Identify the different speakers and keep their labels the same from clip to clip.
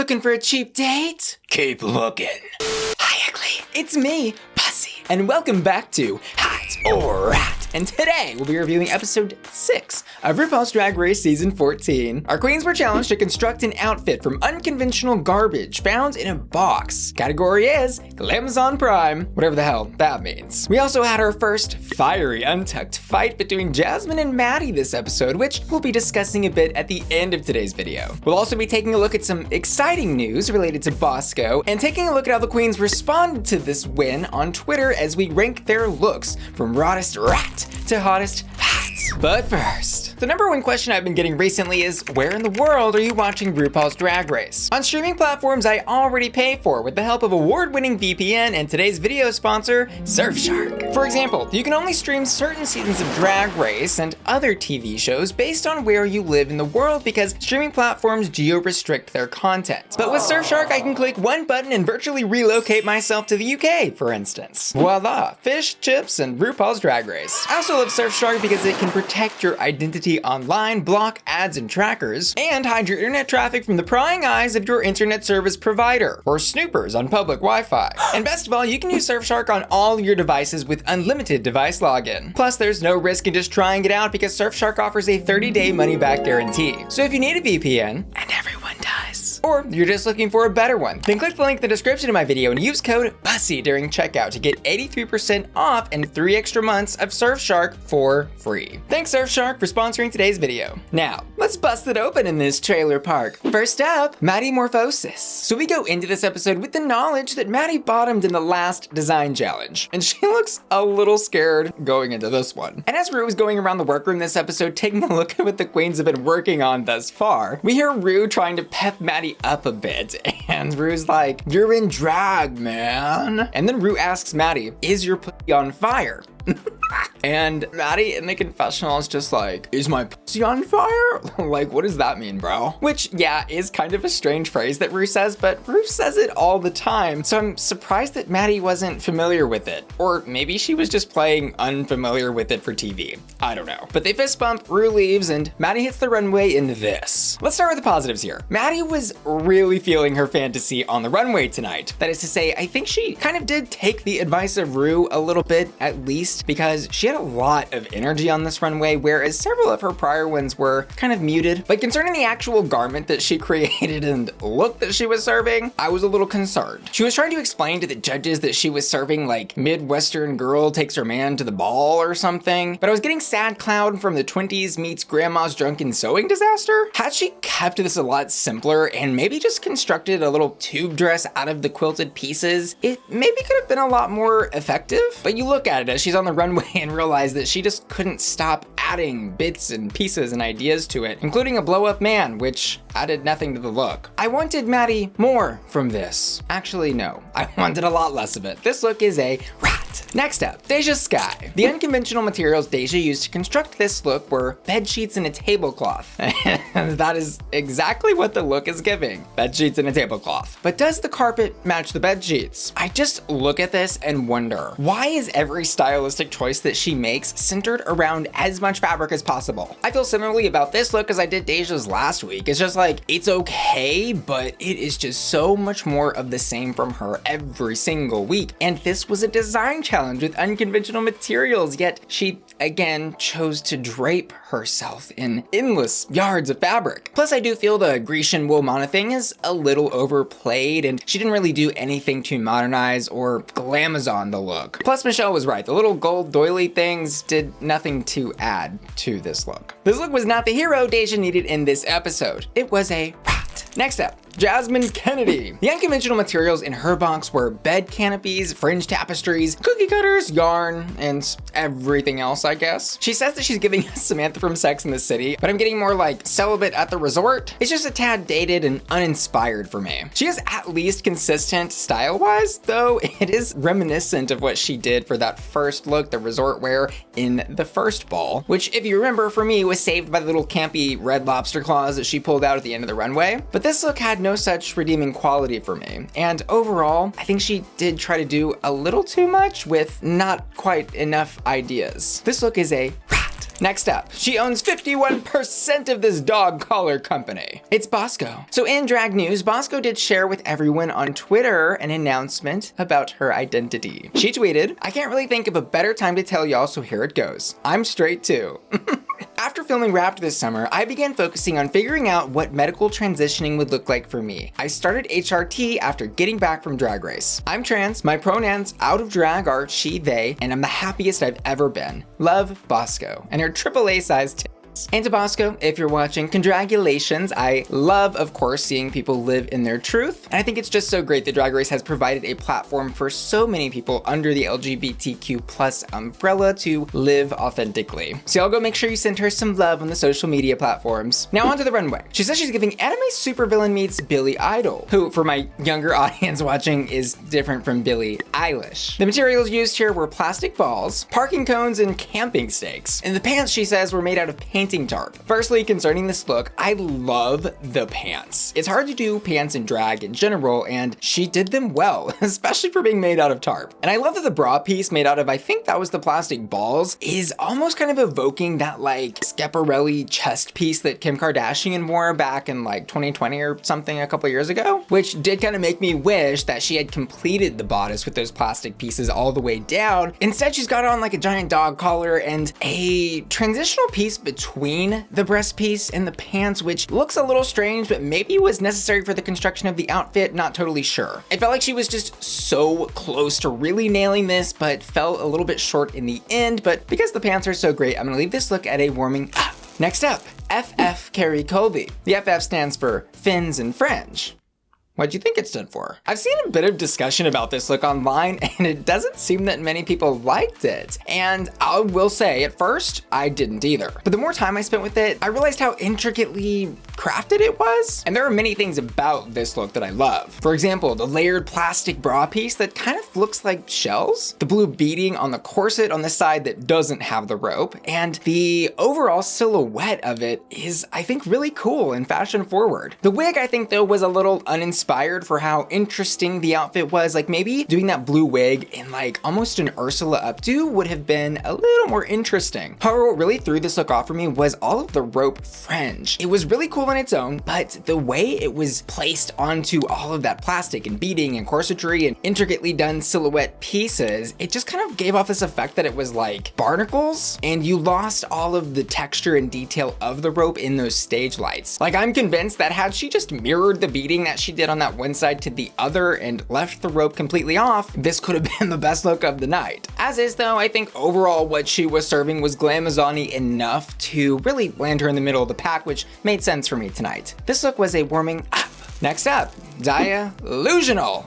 Speaker 1: Looking for a cheap date? Keep looking. Hi, ugly. It's me, Bussy, and welcome back to Hot or Rat. And today we'll be reviewing episode 6 of RuPaul's Drag Race season 14. Our queens were challenged to construct an outfit from unconventional garbage found in a box. Category is Glamazon Prime, whatever the hell that means. We also had our first fiery Untucked fight between Jasmine and Maddy this episode, which we'll be discussing a bit at the end of today's video. We'll also be taking a look at some exciting news related to Bosco and taking a look at how the queens responded to this win on Twitter as we rank their looks from raw-est rat to hottest hats. But first, the number one question I've been getting recently is, where in the world are you watching RuPaul's Drag Race? On streaming platforms I already pay for with the help of award-winning VPN and today's video sponsor, Surfshark. For example, you can only stream certain seasons of Drag Race and other TV shows based on where you live in the world because streaming platforms geo-restrict their content. But with Surfshark, I can click one button and virtually relocate myself to the UK, for instance. Voila, fish, chips, and RuPaul's Drag Race. I also love Surfshark because it can protect your identity online, block ads and trackers, and hide your internet traffic from the prying eyes of your internet service provider, or snoopers on public Wi-Fi. And best of all, you can use Surfshark on all your devices with unlimited device login. Plus, there's no risk in just trying it out because Surfshark offers a 30-day money-back guarantee. So if you need a VPN, and everyone does, or you're just looking for a better one, then click the link in the description of my video and use code BUSSY during checkout to get 83% off and 3 extra months of Surfshark for free. Thanks Surfshark for sponsoring today's video. Now, let's bust it open in this trailer park. First up, Maddy Morphosis. So we go into this episode with the knowledge that Maddy bottomed in the last design challenge, and she looks a little scared going into this one. And as Ru was going around the workroom this episode taking a look at what the queens have been working on thus far, we hear Ru trying to pep Maddy up a bit, and Ru's like, "You're in drag, man." And then Ru asks Maddy, "Is your pussy on fire?" And Maddy in the confessional is just like, "Is my pussy on fire?" Like, what does that mean, bro? Which, yeah, is kind of a strange phrase that Ru says, but Ru says it all the time, so I'm surprised that Maddy wasn't familiar with it. Or maybe she was just playing unfamiliar with it for TV. I don't know. But they fist bump, Ru leaves, and Maddy hits the runway in this. Let's start with the positives here. Maddy was really feeling her fantasy on the runway tonight. That is to say, I think she kind of did take the advice of Ru a little bit, at least, because she had a lot of energy on this runway, whereas several of her prior ones were kind of muted. But concerning the actual garment that she created and look that she was serving, I was a little concerned. She was trying to explain to the judges that she was serving like Midwestern girl takes her man to the ball or something, but I was getting sad clown from the 20s meets grandma's drunken sewing disaster. Had she kept this a lot simpler and maybe just constructed a little tube dress out of the quilted pieces, it maybe could have been a lot more effective. But you look at it as she's on the runway and realize that she just couldn't stop adding bits and pieces and ideas to it, including a blow-up man, which added nothing to the look. I wanted Maddy more from this. Actually, no, I wanted a lot less of it. This look is a rat. Next up, Deja's Skye. The unconventional materials Deja used to construct this look were bed sheets and a tablecloth. And that is exactly what the look is giving. Bed sheets and a tablecloth. But does the carpet match the bed sheets? I just look at this and wonder, why is every stylistic choice that she makes centered around as much fabric as possible? I feel similarly about this look as I did Deja's last week. It's just like, it's okay, but it is just so much more of the same from her every single week. And this was a design challenge with unconventional materials, yet she again chose to drape herself in endless yards of fabric. Plus, I do feel the Grecian wool mana thing is a little overplayed, and she didn't really do anything to modernize or glamazon the look. Plus, Michelle was right. The little gold doily things did nothing to add to this look. This look was not the hero Deja needed in this episode. It was a rat. Next up, Jasmine Kennedie. The unconventional materials in her box were bed canopies, fringe tapestries, cookie cutters, yarn, and everything else, I guess. She says that she's giving us Samantha from Sex and the City, but I'm getting more like Celibate at the Resort. It's just a tad dated and uninspired for me. She is at least consistent style-wise, though it is reminiscent of what she did for that first look, the resort wear in the first ball, which, if you remember, for me was saved by the little campy red lobster claws that she pulled out at the end of the runway. But this look had no such redeeming quality for me. And overall, I think she did try to do a little too much with not quite enough ideas. This look is a rat. Next up, she owns 51% of this dog collar company. It's Bosco. So in drag news, Bosco did share with everyone on Twitter an announcement about her identity. She tweeted, "I can't really think of a better time to tell y'all, so here it goes. I'm straight too." After filming Wrapped this summer, I began focusing on figuring out what medical transitioning would look like for me. I started HRT after getting back from Drag Race. I'm trans, my pronouns out of drag are she, they, and I'm the happiest I've ever been. Love, Bosco. And her AAA size tits. And to Bosco, if you're watching, congratulations. I love, of course, seeing people live in their truth. And I think it's just so great that Drag Race has provided a platform for so many people under the LGBTQ plus umbrella to live authentically. So y'all go make sure you send her some love on the social media platforms. Now onto the runway. She says she's giving anime supervillain meets Billy Idol, who for my younger audience watching is different from Billie Eilish. The materials used here were plastic balls, parking cones, and camping stakes. And the pants, she says, were made out of painting tarp. Firstly, concerning this look, I love the pants. It's hard to do pants in drag in general, and she did them well, especially for being made out of tarp. And I love that the bra piece made out of, I think that was the plastic balls, is almost kind of evoking that like Schiaparelli chest piece that Kim Kardashian wore back in like 2020 or something a couple years ago, which did kind of make me wish that she had completed the bodice with those plastic pieces all the way down. Instead, she's got on like a giant dog collar and a transitional piece between the breast piece and the pants, which looks a little strange, but maybe was necessary for the construction of the outfit, not totally sure. I felt like she was just so close to really nailing this, but fell a little bit short in the end, but because the pants are so great, I'm gonna leave this look at a warming up. Next up, FF Kerri Colby. The FF stands for Fins and Fringe. What'd you think it stood for? I've seen a bit of discussion about this look online, and it doesn't seem that many people liked it. And I will say, at first, I didn't either. But the more time I spent with it, I realized how intricately crafted it was. And there are many things about this look that I love. For example, the layered plastic bra piece that kind of looks like shells, the blue beading on the corset on the side that doesn't have the rope, and the overall silhouette of it is, I think, really cool and fashion forward. The wig, I think, though, was a little uninspired for how interesting the outfit was. Like maybe doing that blue wig in like almost an Ursula updo would have been a little more interesting. However, what really threw this look off for me was all of the rope fringe. It was really cool on its own, but the way it was placed onto all of that plastic and beading and corsetry and intricately done silhouette pieces, it just kind of gave off this effect that it was like barnacles, and you lost all of the texture and detail of the rope in those stage lights. Like I'm convinced that had she just mirrored the beading that she did on that one side to the other and left the rope completely off, this could have been the best look of the night. As is though, I think overall what she was serving was glamazon-y enough to really land her in the middle of the pack, which made sense for me tonight. This look was a warming up. Next up, Daya Illusional.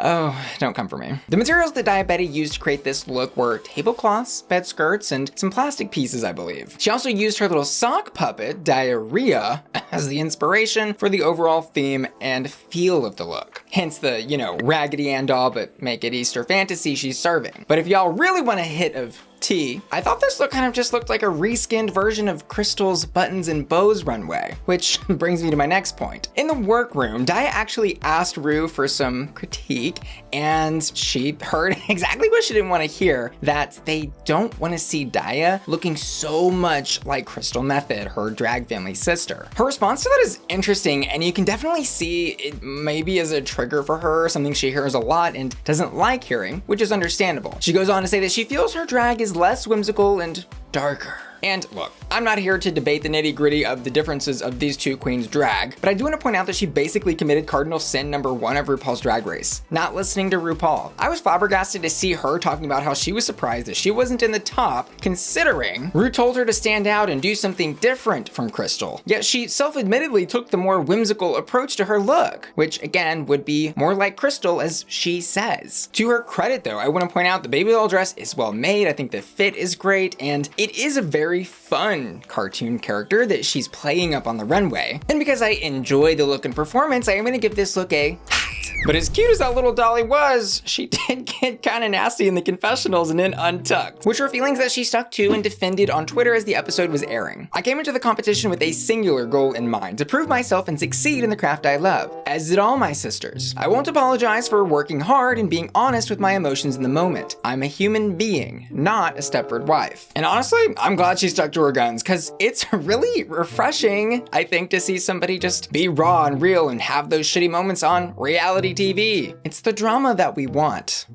Speaker 1: Oh, don't come for me. The materials that Daya used to create this look were tablecloths, bed skirts, and some plastic pieces, I believe. She also used her little sock puppet, Diarrhea, as the inspiration for the overall theme and feel of the look. Hence the, Raggedy Ann doll, but make it Easter fantasy she's serving. But if y'all really want a hit of tea, I thought this look kind of just looked like a reskinned version of Crystal's Buttons and Bows runway, which brings me to my next point. In the workroom, Daya actually asked Ru for some critique, and she heard exactly what she didn't want to hear, that they don't want to see Daya looking so much like Crystal Method, her drag family sister. Her response to that is interesting, and you can definitely see it maybe as a trigger for her, something she hears a lot and doesn't like hearing, which is understandable. She goes on to say that she feels her drag is less whimsical and darker. And look, I'm not here to debate the nitty-gritty of the differences of these two queens' drag, but I do want to point out that she basically committed cardinal sin number 1 of RuPaul's Drag Race, not listening to RuPaul. I was flabbergasted to see her talking about how she was surprised that she wasn't in the top, considering Ru told her to stand out and do something different from Crystal. Yet she self-admittedly took the more whimsical approach to her look, which again would be more like Crystal, as she says. To her credit though, I want to point out the baby doll dress is well made, I think the fit is great, and it is a very fun cartoon character that she's playing up on the runway. And because I enjoy the look and performance, I am going to give this look a hot. But as cute as that little dolly was, she did get kind of nasty in the confessionals and in Untucked, which were feelings that she stuck to and defended on Twitter as the episode was airing. I came into the competition with a singular goal in mind, to prove myself and succeed in the craft I love, as did all my sisters. I won't apologize for working hard and being honest with my emotions in the moment. I'm a human being, not a Stepford wife. And honestly, I'm glad she stuck to her guns, because it's really refreshing, I think, to see somebody just be raw and real and have those shitty moments on reality TV. It's the drama that we want.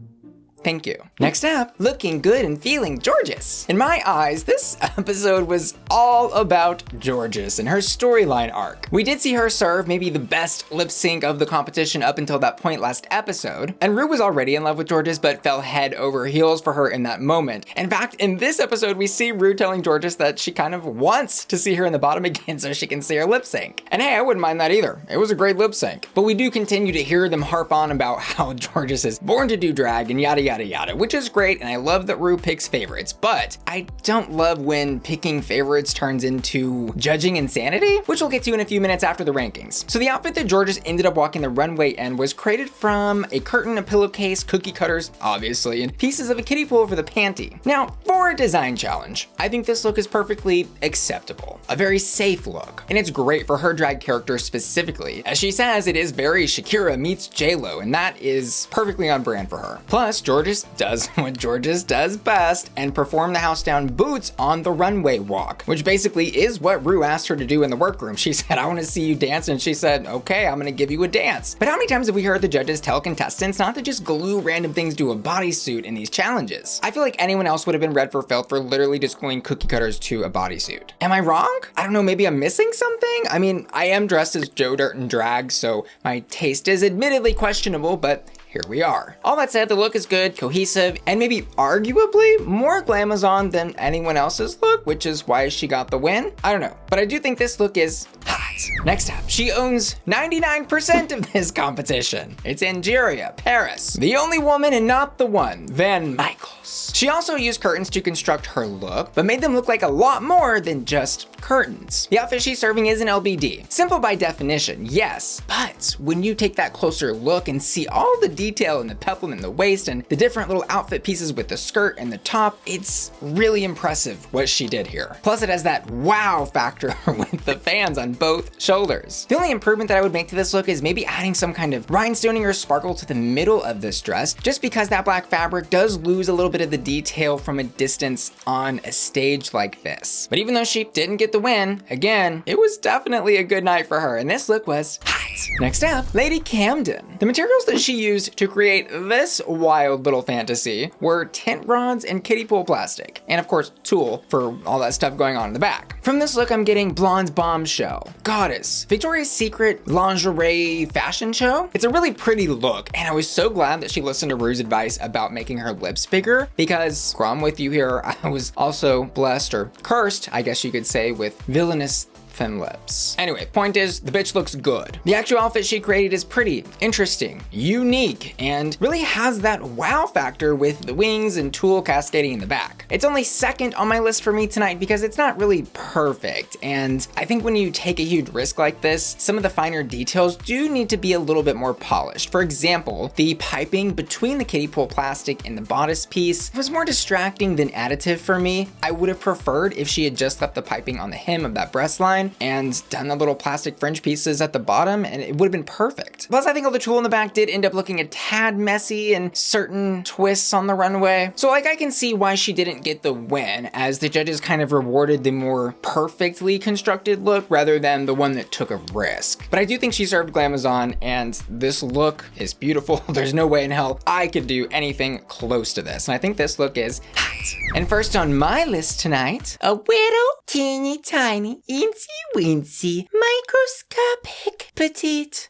Speaker 1: Thank you. Next up, looking good and feeling Jorgeous. In my eyes, this episode was all about Jorgeous and her storyline arc. We did see her serve maybe the best lip sync of the competition up until that point last episode, and Ru was already in love with Jorgeous but fell head over heels for her in that moment. In fact, in this episode, we see Ru telling Jorgeous that she kind of wants to see her in the bottom again so she can see her lip sync. And hey, I wouldn't mind that either. It was a great lip sync. But we do continue to hear them harp on about how Jorgeous is born to do drag and yada yada yada, which is great, and I love that Ru picks favorites, but I don't love when picking favorites turns into judging insanity, which we'll get to in a few minutes after the rankings. So the outfit that Jorgeous ended up walking the runway in was created from a curtain, a pillowcase, cookie cutters, obviously, and pieces of a kiddie pool for the panty. Now, for a design challenge, I think this look is perfectly acceptable, a very safe look, and it's great for her drag character specifically. As she says, it is very Shakira meets J-Lo, and that is perfectly on brand for her. Plus, Jorgeous does what Jorgeous does best and perform the house down boots on the runway walk, which basically is what Ru asked her to do in the workroom. She said, I want to see you dance, and she said, okay, I'm gonna give you a dance. But how many times have we heard the judges tell contestants not to just glue random things to a bodysuit in these challenges? I feel like anyone else would have been red for filth for literally just gluing cookie cutters to a bodysuit. Am I wrong? I don't know, maybe I'm missing something? I mean, I am dressed as Joe Dirt in drag, so my taste is admittedly questionable, but here we are. All that said, the look is good, cohesive, and maybe arguably more glamazon than anyone else's look, which is why she got the win. I don't know, but I do think this look is hot. Next up, she owns 99% of this competition. It's Angeria, Paris, the only woman and not the one, VanMichaels. She also used curtains to construct her look, but made them look like a lot more than just curtains. The outfit she's serving is an LBD. Simple by definition, yes, but when you take that closer look and see all the detail in the peplum and the waist and the different little outfit pieces with the skirt and the top, it's really impressive what she did here. Plus it has that wow factor with the fans on both shoulders. The only improvement that I would make to this look is maybe adding some kind of rhinestoning or sparkle to the middle of this dress, just because that black fabric does lose a little bit of the detail from a distance on a stage like this. But even though she didn't get the win, again, it was definitely a good night for her, and this look was hot. Next up, Lady Camden. The materials that she used to create this wild little fantasy were tent rods and kiddie pool plastic, and of course tulle for all that stuff going on in the back. From this look, I'm getting blonde bombshell, goddess, Victoria's Secret lingerie fashion show. It's a really pretty look, and I was so glad that she listened to Ru's advice about making her lips bigger, because I'm with you here, I was also blessed, or cursed, I guess you could say, with villainous thin lips. Anyway, point is, the bitch looks good. The actual outfit she created is pretty, interesting, unique, and really has that wow factor with the wings and tulle cascading in the back. It's only second on my list for me tonight because it's not really perfect, and I think when you take a huge risk like this, some of the finer details do need to be a little bit more polished. For example, the piping between the kiddie pool plastic and the bodice piece was more distracting than additive for me. I would have preferred if she had just left the piping on the hem of that breast line and done the little plastic fringe pieces at the bottom, and it would have been perfect. Plus, I think all the tulle in the back did end up looking a tad messy and certain twists on the runway. So like, I can see why she didn't get the win, as the judges kind of rewarded the more perfectly constructed look rather than the one that took a risk. But I do think she served glamazon, and this look is beautiful. There's no way in hell I could do anything close to this, and I think this look is hot. And first on my list tonight, a little teeny tiny insy wincy microscopic petite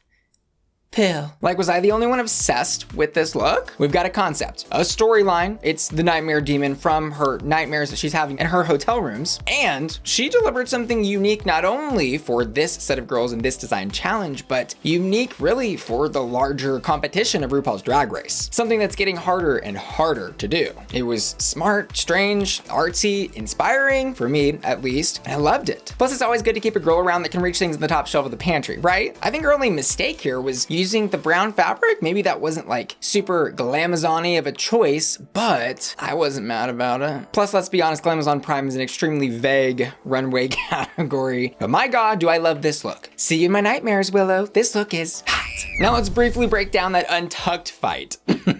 Speaker 1: pill. Like, was I the only one obsessed with this look? We've got a concept, a storyline. It's the nightmare demon from her nightmares that she's having in her hotel rooms. And she delivered something unique, not only for this set of girls in this design challenge, but unique really for the larger competition of RuPaul's Drag Race. Something that's getting harder and harder to do. It was smart, strange, artsy, inspiring, for me at least, and I loved it. Plus, it's always good to keep a girl around that can reach things in the top shelf of the pantry, right? I think her only mistake here was using using the brown fabric. Maybe that wasn't like super glamazon-y of a choice, but I wasn't mad about it. Plus, let's be honest, Glamazon Prime is an extremely vague runway category. But my God, do I love this look. See you in my nightmares, Willow. This look is hot. Now let's briefly break down that Untucked fight,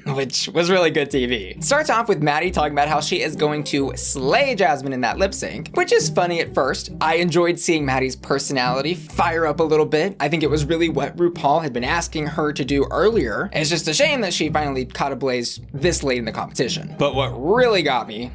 Speaker 1: which was really good TV. It starts off with Maddy talking about how she is going to slay Jasmine in that lip sync, which is funny at first. I enjoyed seeing Maddy's personality fire up a little bit. I think it was really what RuPaul had been asking her to do earlier. It's just a shame that she finally caught a blaze this late in the competition. But what really got me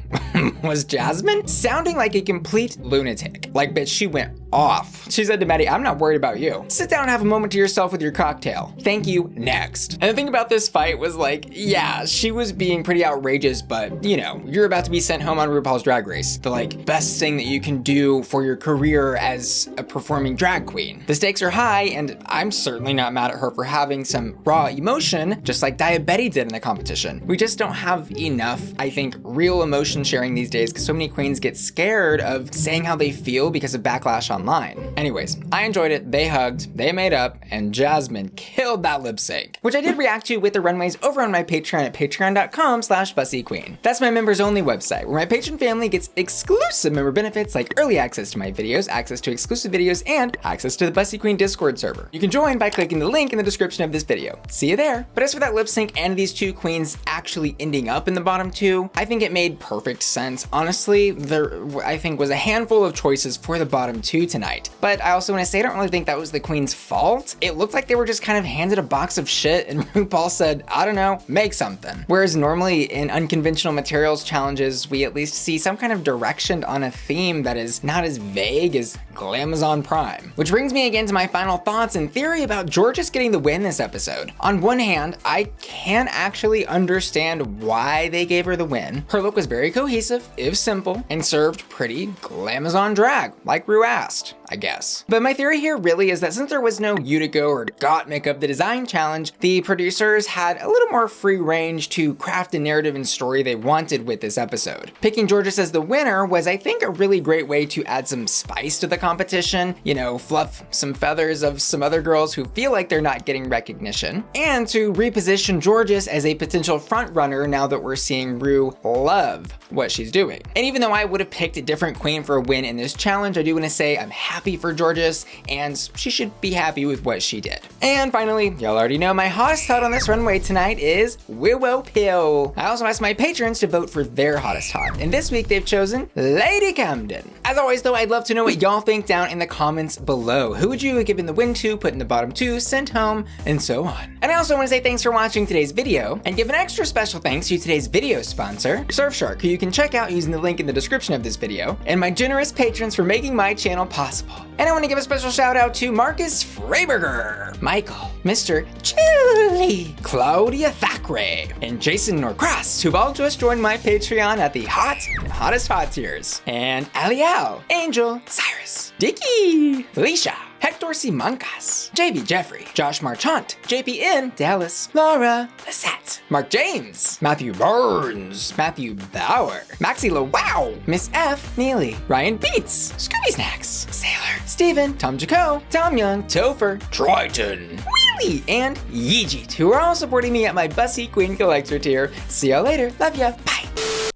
Speaker 1: was Jasmine sounding like a complete lunatic. Like, bitch, she went off. She said to Maddy, I'm not worried about you. Sit down and have a moment to yourself with your cocktail. Thank you, next. And the thing about this fight was like, yeah, she was being pretty outrageous, but you know, you're about to be sent home on RuPaul's Drag Race. The like best thing that you can do for your career as a performing drag queen. The stakes are high, and I'm certainly not mad at her for having some raw emotion, just like Daya did in the competition. We just don't have enough, I think, real emotion sharing these days because so many queens get scared of saying how they feel because of backlash online. Anyways, I enjoyed it, they hugged, they made up, and Jasmine killed that lip sync, which I did react to with the runways over on my Patreon at patreon.com/Bussy Queen. That's my members only website, where my Patreon family gets exclusive member benefits like early access to my videos, access to exclusive videos, and access to the Bussy Queen Discord server. You can join by clicking the link in the description of this video. See you there. But as for that lip sync and these two queens actually ending up in the bottom two, I think it made perfect sense. Honestly, there, I think, was a handful of choices for the bottom two tonight. But I also want to say I don't really think that was the queen's fault. It looked like they were just kind of handed a box of shit and RuPaul said, I don't know, make something. Whereas normally in unconventional materials challenges, we at least see some kind of direction on a theme that is not as vague as Glamazon Prime. Which brings me again to my final thoughts and theory about Jorgeous getting the win this episode. On one hand, I can actually understand why they gave her the win. Her look was very cohesive, if simple, and served pretty Glamazon drag, like Ru asked, I guess. But my theory here really is that since there was no Utico or Gottmik of the design challenge, the producers had a little more free range to craft a narrative and story they wanted with this episode. Picking Jorgeous as the winner was, I think, a really great way to add some spice to the competition, you know, fluff some feathers of some other girls who feel like they're not getting recognition, and to reposition Jorgeous as a potential front runner now that we're seeing Ru love what she's doing. And even though I would have picked a different queen for a win in this challenge, I do want to say I'm happy for Jorgeous, and she should be happy with what she did. And finally, y'all already know my hottest hot on this runway tonight is Willow Pill. I also asked my patrons to vote for their hottest hot, and this week they've chosen Lady Camden. As always though, I'd love to know what y'all think down in the comments below. Who would you have given the win to, put in the bottom two, sent home, and so on. And I also want to say thanks for watching today's video, and give an extra special thanks to today's video sponsor, Surfshark, who you can check out using the link in the description of this video, and my generous patrons for making my channel possible. And I want to give a special shout out to Marcus Freiberger, Michael, Mr. Chili, Claudia Thackeray, and Jason Norcross, who've all just joined my Patreon at the hottest hot tiers. And Aliao, Angel, Cyrus, Dicky, Felicia, Hector Simancas, JB Jeffrey, Josh Marchant, JPN, Dallas, Laura, Lisette, Mark James, Matthew Burns, Matthew Bauer, Maxie LaWow, Miss F, Neely, Ryan Beats, Scooby Snacks, Sailor, Steven, Tom Jaco, Tom Young, Topher, Triton, Wheelie, and Yeejit, who are all supporting me at my Bussy Queen Collector tier. See y'all later. Love ya. Bye.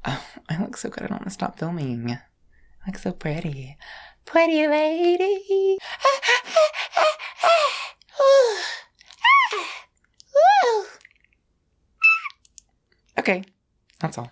Speaker 1: Oh, I look so good. I don't want to stop filming. I look so pretty. Pretty lady. Okay, that's all.